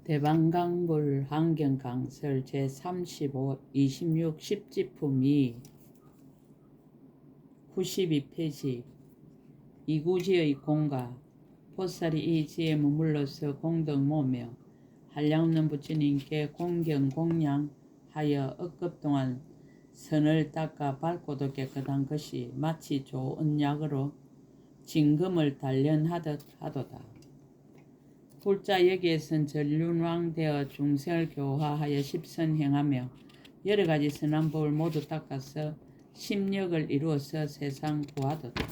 대방강불 환경강설 제35 26 10지품이 92페이지 이구지의 공가 보살이 이 지에 머물러서 공덕 모며 한량없는 부처님께 공경 공양하여 억급 동안 선을 닦아 밝고도 깨끗한 것이 마치 좋은 약으로 진금을 단련하듯 하도다. 불자 여기에선 전륜왕 되어 중생을 교화하여 십선 행하며 여러가지 선한 법을 모두 닦아서 심력을 이루어서 세상 구하도다.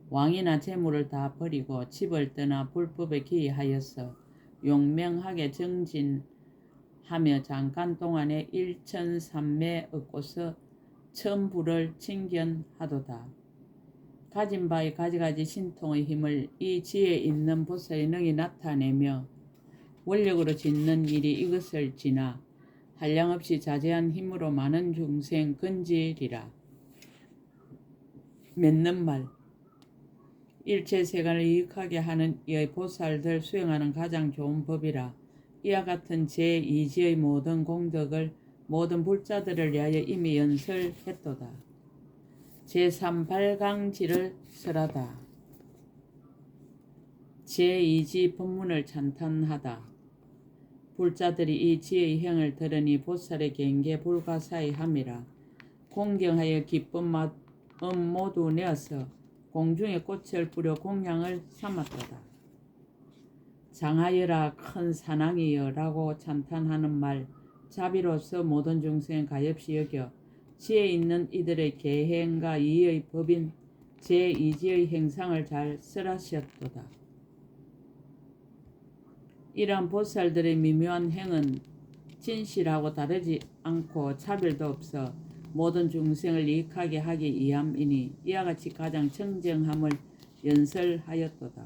왕이나 재물을 다 버리고 집을 떠나 불법에 기하여서 용맹하게 정진하며 잠깐 동안에 일천삼매 얻고서 천부를 칭견하도다. 가진 바의 가지가지 신통의 힘을 이 지에 있는 보살이 능히 나타내며 원력으로 짓는 일이 이것을 지나 한량없이 자제한 힘으로 많은 중생 건지리라. 맺는 말 일체세간을 이익하게 하는 이의 보살들 수행하는 가장 좋은 법이라. 이와 같은 제2지의 모든 공덕을 모든 불자들을 위하여 이미 연설했도다. 제3발강지를 설하다. 제2지 법문을 찬탄하다. 불자들이 이 지의 행을 들으니 보살의 경계 불가사의함이라. 공경하여 기쁜 마음 모두 내어서 공중에 꽃을 뿌려 공양을 삼았도다. 장하여라 큰 사랑이여 라고 찬탄하는 말 자비로서 모든 중생 가엾이 여겨 지에 있는 이들의 계행과 이의 법인 제2지의 행상을 잘 설하셨도다. 이러한 보살들의 미묘한 행은 진실하고 다르지 않고 차별도 없어 모든 중생을 이익하게 하기 위함이니 이와 같이 가장 청정함을 연설하였도다.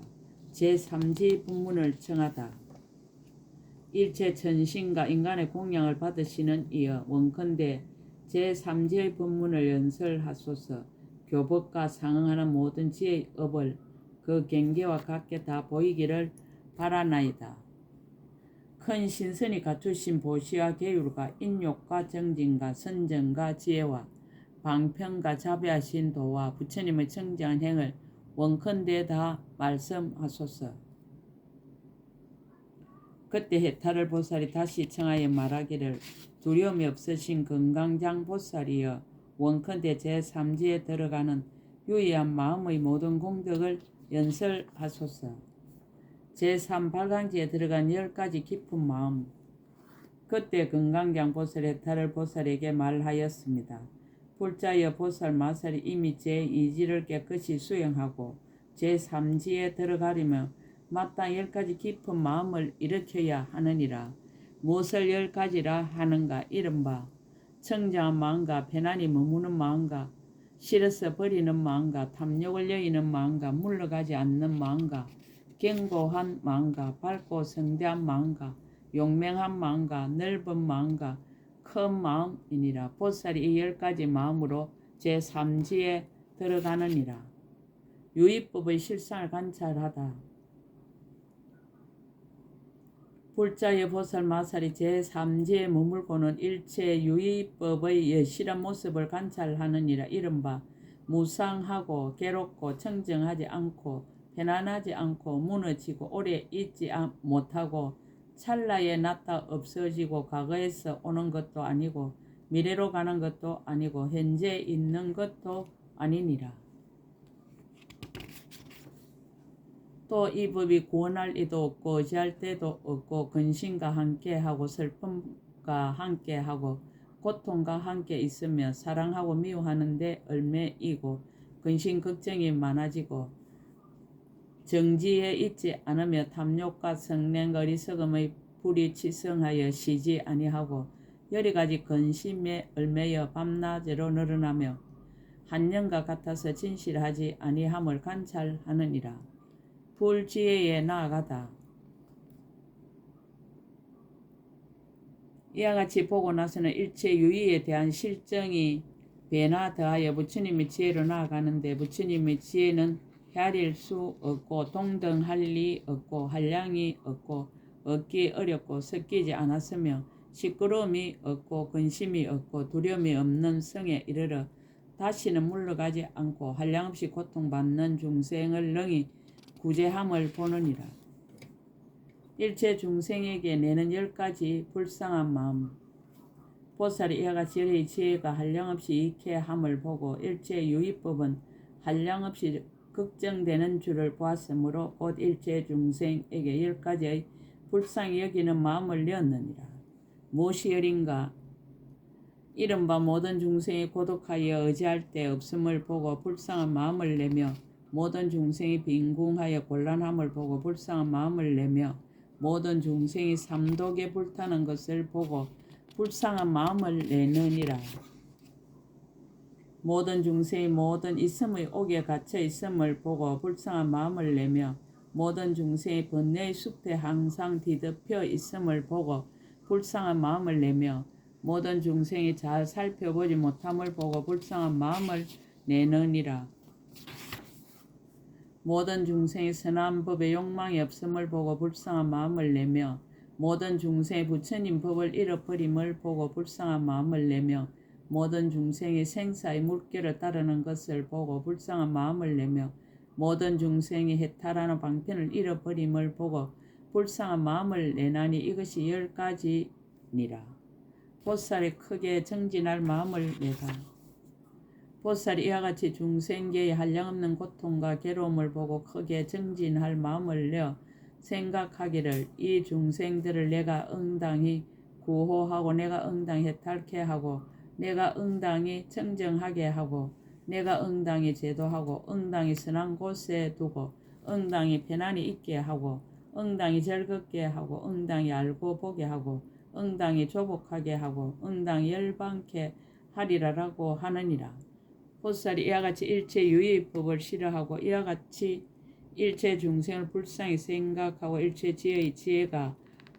제3지 분문을 청하다. 일체 천신과 인간의 공양을 받으시는 이여 원컨대 제3지의 법문을 연설하소서. 교법과 상응하는 모든 지의 업을 그 경계와 같게 다 보이기를 바라나이다. 큰 신선이 갖추신 보시와 계율과 인욕과 정진과 선정과 지혜와 방편과 자비하신 도와 부처님의 청정한 행을 원컨대 다 말씀하소서. 그때 해탈을 보살이 다시 청하여 말하기를 두려움이 없으신 건강장 보살이여 원컨대 제3지에 들어가는 유의한 마음의 모든 공덕을 연설하소서. 제3발강지에 들어간 10가지 깊은 마음. 그때 건강장 보살 해탈을 보살에게 말하였습니다. 불자여 보살 마살이 이미 제2지를 깨끗이 수행하고 제3지에 들어가려면 마땅 10가지 깊은 마음을 일으켜야 하느니라. 무엇을 10가지라 하는가? 이른바 청정한 마음과 편안히 머무는 마음과 싫어서 버리는 마음과 탐욕을 여의는 마음과 물러가지 않는 마음과 견고한 마음과 밝고 성대한 마음과 용맹한 마음과 넓은 마음과 큰 마음이니라. 보살이 이 10가지 마음으로 제3지에 들어가느니라. 유의법의 실상을 관찰하다. 불자의 보살 마살이 제3지에 머물고는 일체 유의법의 여실한 모습을 관찰하느니라. 이른바 무상하고 괴롭고 청정하지 않고 편안하지 않고 무너지고 오래 있지 못하고 찰나에 났다 없어지고 과거에서 오는 것도 아니고 미래로 가는 것도 아니고 현재 있는 것도 아니니라. 또 이 법이 구원할 이도 없고 의지할 때도 없고 근심과 함께하고 슬픔과 함께하고 고통과 함께 있으며 사랑하고 미워하는 데 얽매이고 근심 걱정이 많아지고 정지에 있지 않으며 탐욕과 성냉 어리석음의 불이 치성하여 쉬지 아니하고 여러가지 근심에 얽매여 밤낮으로 늘어나며 한영과 같아서 진실하지 아니함을 관찰하느니라. 불지혜에 나아가다. 이와 같이 보고 나서는 일체 유의에 대한 실정이 배나 더하여 부처님의 지혜로 나아가는데 부처님의 지혜는 헤아릴 수 없고 동등할 리 없고 한량이 없고 얻기 어렵고 섞이지 않았으며 시끄러움이 없고 근심이 없고 두려움이 없는 성에 이르러 다시는 물러가지 않고 한량없이 고통받는 중생을 능히 구제함을 보느니라. 일체 중생에게 내는 10가지 불쌍한 마음. 보살이 이와 같이 열의 지혜가 한량없이 익해 함을 보고 일체 유의법은 한량없이 걱정되는 줄을 보았으므로 곧 일체 중생에게 10가지의 불쌍히 여기는 마음을 내었느니라. 무엇이 열인가? 이른바 모든 중생이 고독하여 의지할 데 없음을 보고 불쌍한 마음을 내며 모든 중생이 빈궁하여 곤란함을 보고 불쌍한 마음을 내며 모든 중생이 삼독에 불타는 것을 보고 불쌍한 마음을 내느니라. 모든 중생이 모든 있음의 옥에 갇혀 있음을 보고 불쌍한 마음을 내며 모든 중생이 번뇌의 숲에 항상 뒤덮여 있음을 보고 불쌍한 마음을 내며 모든 중생이 잘 살펴보지 못함을 보고 불쌍한 마음을 내느니라. 모든 중생이 선한 법에 욕망이 없음을 보고 불쌍한 마음을 내며 모든 중생이 부처님 법을 잃어버림을 보고 불쌍한 마음을 내며 모든 중생이 생사의 물결을 따르는 것을 보고 불쌍한 마음을 내며 모든 중생이 해탈하는 방편을 잃어버림을 보고 불쌍한 마음을 내나니 이것이 10가지니라. 보살이 크게 정진할 마음을 내다. 보살이 이와 같이 중생계의 한량없는 고통과 괴로움을 보고 크게 정진할 마음을 내어 생각하기를 이 중생들을 내가 응당히 구호하고 내가 응당히 해탈케 하고 내가 응당히 청정하게 하고 내가 응당히 제도하고 응당히 선한 곳에 두고 응당히 편안히 있게 하고 응당히 즐겁게 하고 응당히 알고 보게 하고 응당히 조복하게 하고 응당히 열방케 하리라라고 하느니라. 보살이 이와 같이 일체 유의법을 싫어하고 이와 같이 일체 중생을 불쌍히 생각하고 일체 지혜의 지혜가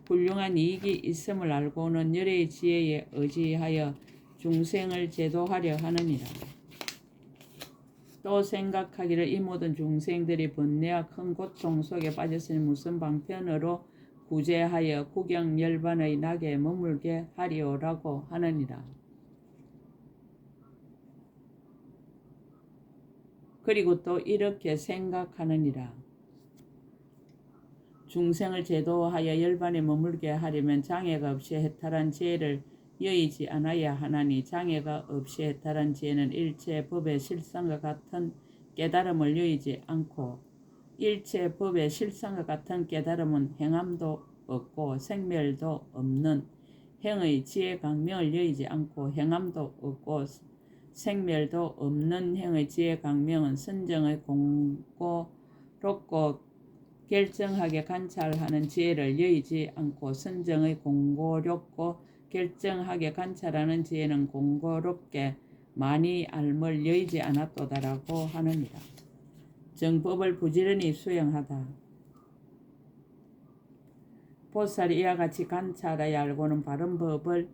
훌륭한 이익이 있음을 알고는 열의 지혜에 의지하여 중생을 제도하려 하느니라. 또 생각하기를 이 모든 중생들이 번뇌와 큰 고통 속에 빠졌으니 무슨 방편으로 구제하여 구경열반의 낙에 머물게 하리오라고 하느니라. 그리고 또 이렇게 생각하느니라. 중생을 제도하여 열반에 머물게 하려면 장애가 없이 해탈한 지혜를 여의지 않아야 하나니 장애가 없이 해탈한 지혜는 일체 법의 실상과 같은 깨달음을 여의지 않고 일체 법의 실상과 같은 깨달음은 행함도 없고 생멸도 없는 행의 지혜 강명을 여의지 않고 행함도 없고 생멸도 없는 행의 지혜 강명은 선정의 공고롭고 결정하게 관찰하는 지혜를 여의지 않고 선정의 공고롭고 결정하게 관찰하는 지혜는 공고롭게 많이 알물 여의지 않았도다라고 하느니라. 정법을 부지런히 수행하다. 보살이 이와 같이 관찰하여 알고는 바른 법을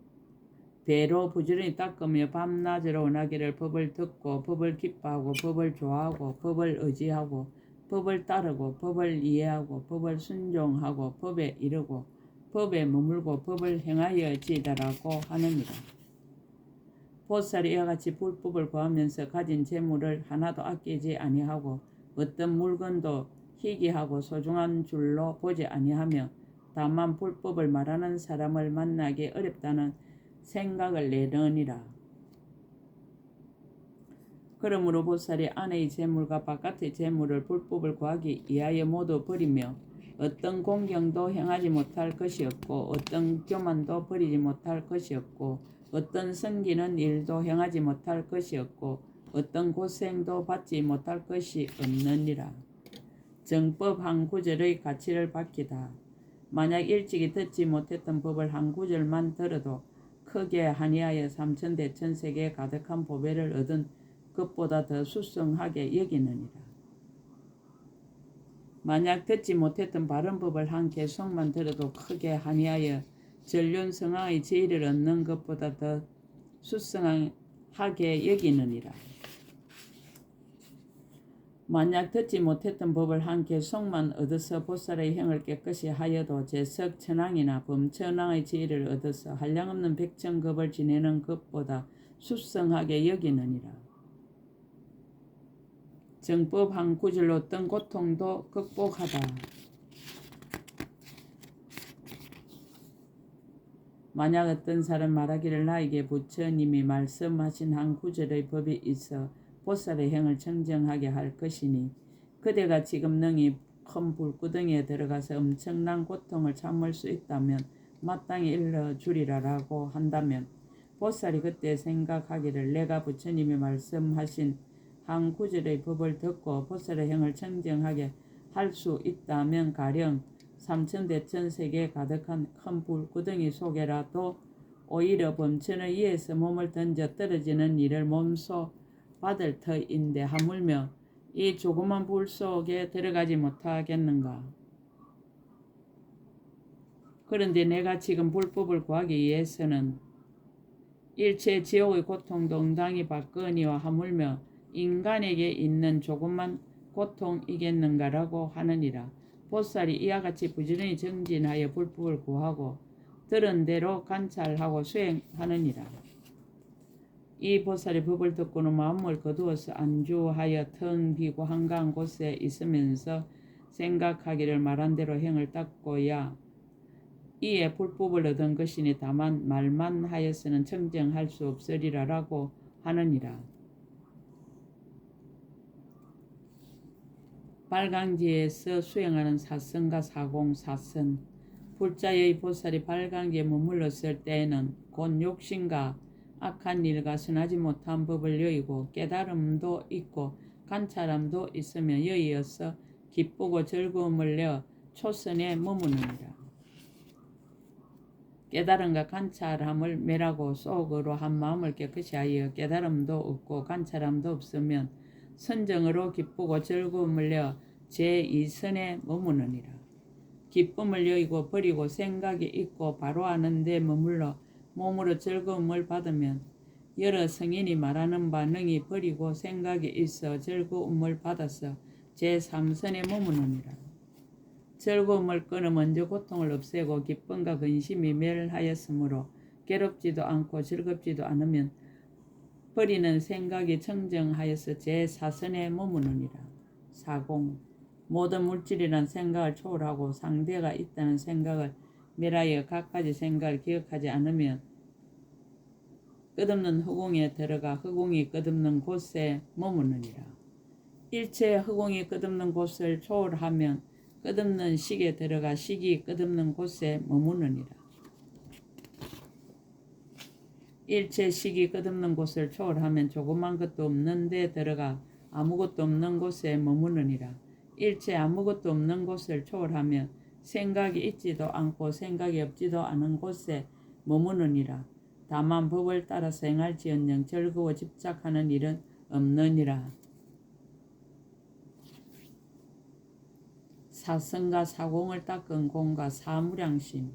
배로 부지런히 닦으며 밤낮으로 원하기를 법을 듣고 법을 기뻐하고 법을 좋아하고 법을 의지하고 법을 따르고 법을 이해하고 법을 순종하고 법에 이르고 법에 머물고 법을 행하여지다라고 하느니라. 보살이 이와 같이 불법을 구하면서 가진 재물을 하나도 아끼지 아니하고 어떤 물건도 희귀하고 소중한 줄로 보지 아니하며 다만 불법을 말하는 사람을 만나기 어렵다는 생각을 내느니라. 그러므로 보살이 안의 재물과 바깥의 재물을 불법을 구하기 위하여 모두 버리며 어떤 공경도 행하지 못할 것이 없고 어떤 교만도 버리지 못할 것이 없고 어떤 섬기는 일도 행하지 못할 것이 없고 어떤 고생도 받지 못할 것이 없느니라. 정법 한 구절의 가치를 밝히다. 만약 일찍이 듣지 못했던 법을 한 구절만 들어도 크게 한의하여 삼천대천세계에 가득한 보배를 얻은 것보다 더 수성하게 여기느니라. 만약 듣지 못했던 바른 법을 한 개송만 들어도 크게 한의하여 전륜성황의 지혜를 얻는 것보다 더 수성하게 여기느니라. 만약 듣지 못했던 법을 한 개속만 얻어서 보살의 행을 깨끗이 하여도 재석 천왕이나 범천왕의 지위를 얻어서 한량없는 백천급을 지내는 것보다 殊胜하게 여기느니라. 정법 한 구절로 어떤 고통도 극복하다. 만약 어떤 사람 말하기를 나에게 부처님이 말씀하신 한 구절의 법이 있어 보살의 행을 청정하게 할 것이니 그대가 지금 능히 큰 불구덩이에 들어가서 엄청난 고통을 참을 수 있다면 마땅히 일러주리라라고 한다면 보살이 그때 생각하기를 내가 부처님이 말씀하신 한 구절의 법을 듣고 보살의 행을 청정하게 할 수 있다면 가령 삼천대천세계에 가득한 큰 불구덩이 속에라도 오히려 범천의 위에서 몸을 던져 떨어지는 일을 몸소 받을 터인데 하물며 이 조그만 불 속에 들어가지 못하겠는가. 그런데 내가 지금 불법을 구하기 위해서는 일체 지옥의 고통도 응당히 받거니와 하물며 인간에게 있는 조그만 고통이겠는가라고 하느니라. 보살이 이와 같이 부지런히 정진하여 불법을 구하고 들은 대로 관찰하고 수행하느니라. 이 보살의 법을 듣고는 마음을 거두어서 안주하여 텅 비고 한가한 곳에 있으면서 생각하기를 말한 대로 행을 닦고야 이에 불법을 얻은 것이니 다만 말만 하여서는 청정할 수 없으리라라고 하느니라. 발광지에서 수행하는 사선과 사공 사선. 불자의 보살이 발광지에 머물렀을 때에는 곧 욕심과 악한 일과 선하지 못한 법을 여의고 깨달음도 있고 관찰함도 있으며 여의어서 기쁘고 즐거움을 내어 초선에 머무느니라. 깨달음과 관찰함을 매라고 속으로 한 마음을 깨끗이 하여 깨달음도 없고 관찰함도 없으면 선정으로 기쁘고 즐거움을 내어 제2선에 머무느니라. 기쁨을 여의고 버리고 생각이 있고 바로 아는 데 머물러 몸으로 즐거움을 받으면 여러 성인이 말하는 바 능히 버리고 생각이 있어 즐거움을 받아서 제3선에 머무느니라. 즐거움을 끊어 먼저 고통을 없애고 기쁨과 근심이 멸하였으므로 괴롭지도 않고 즐겁지도 않으면 버리는 생각이 청정하여서 제4선에 머무느니라. 사공. 모든 물질이란 생각을 초월하고 상대가 있다는 생각을 멸하여 갖가지 생각을 기억하지 않으면 끝없는 허공에 들어가 허공이 끝없는 곳에 머무느니라. 일체 허공이 끝없는 곳을 초월하면 끝없는 식에 들어가 식이 끝없는 곳에 머무느니라. 일체 식이 끝없는 곳을 초월하면 조그만 것도 없는 데 들어가 아무것도 없는 곳에 머무느니라. 일체 아무것도 없는 곳을 초월하면 생각이 있지도 않고 생각이 없지도 않은 곳에 머무느니라. 다만 법을 따라서 행할지언정 즐거워 집착하는 일은 없느니라. 사성과 사공을 닦은 공과 사무량심.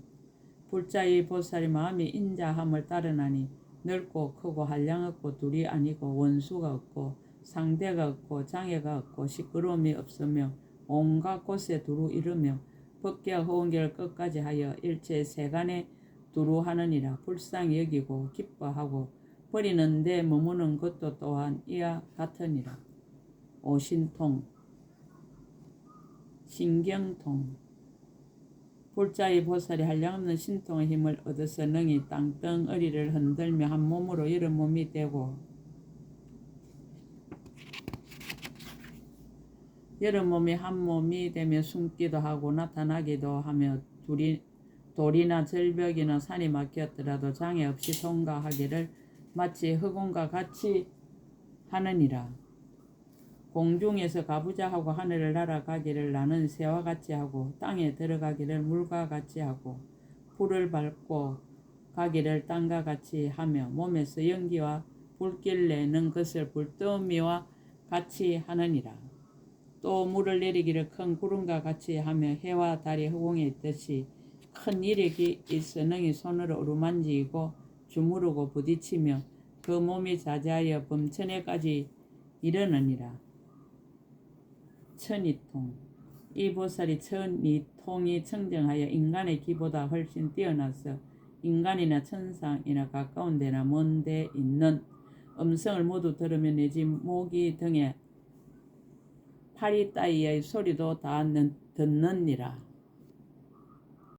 불자의 보살이 마음이 인자함을 따르나니 넓고 크고 한량없고 둘이 아니고 원수가 없고 상대가 없고 장애가 없고 시끄러움이 없으며 온갖 곳에 두루 이르며 법계와 허공계를 끝까지 하여 일체 세간에 두루 하느니라. 불쌍히 여기고 기뻐하고 버리는 데 머무는 것도 또한 이와 같으니라. 오신통 신경통. 불자의 보살이 한량없는 신통의 힘을 얻어서 능히 땅덩어리를 흔들며 한 몸으로 여러 몸이 되고 여러 몸이 한 몸이 되며 숨기도 하고 나타나기도 하며 돌이나 절벽이나 산이 막혔더라도 장애 없이 통과하기를 마치 허공과 같이 하느니라. 공중에서 가보자 하고 하늘을 날아가기를 나는 새와 같이 하고 땅에 들어가기를 물과 같이 하고 불을 밟고 가기를 땅과 같이 하며 몸에서 연기와 불길 내는 것을 불더미와 같이 하느니라. 또 물을 내리기를 큰 구름과 같이 하며 해와 달이 허공에 있듯이 큰 이력이 있어 능히 손으로 어루만지고 주무르고 부딪히며 그 몸이 자자하여 범천에까지 이르느니라. 천이통. 이 보살이 천이통이 청정하여 인간의 기보다 훨씬 뛰어나서 인간이나 천상이나 가까운 데나 먼 데 있는 음성을 모두 들으며 내지 모기 등의 파리 따위의 소리도 다 듣느니라.